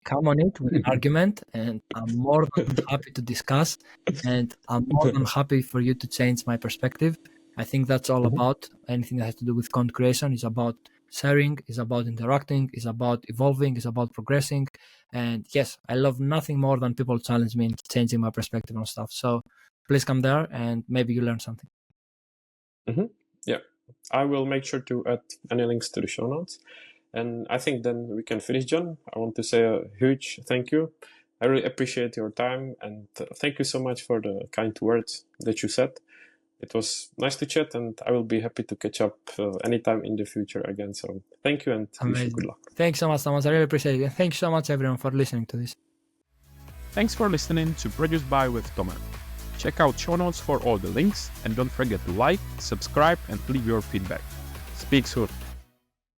Come on it with an argument, and I'm more than happy to discuss, and I'm more than happy for you to change my perspective. I think that's all about anything that has to do with content creation. Is about sharing, is about interacting, is about evolving, is about progressing. And yes, I love nothing more than people challenge me and changing my perspective on stuff. So please come there and maybe you learn something. Yeah, I will make sure to add any links to the show notes. And I think then we can finish, John. I want to say a huge thank you. I really appreciate your time, and thank you so much for the kind words that you said. It was nice to chat, and I will be happy to catch up anytime in the future again. So thank you, and wish you good luck. Thanks so much, Thomas. I really appreciate it. And thanks so much, everyone, for listening to this. Thanks for listening to Produced By with Tommen. Check out show notes for all the links, and don't forget to like, subscribe, and leave your feedback. Speak soon.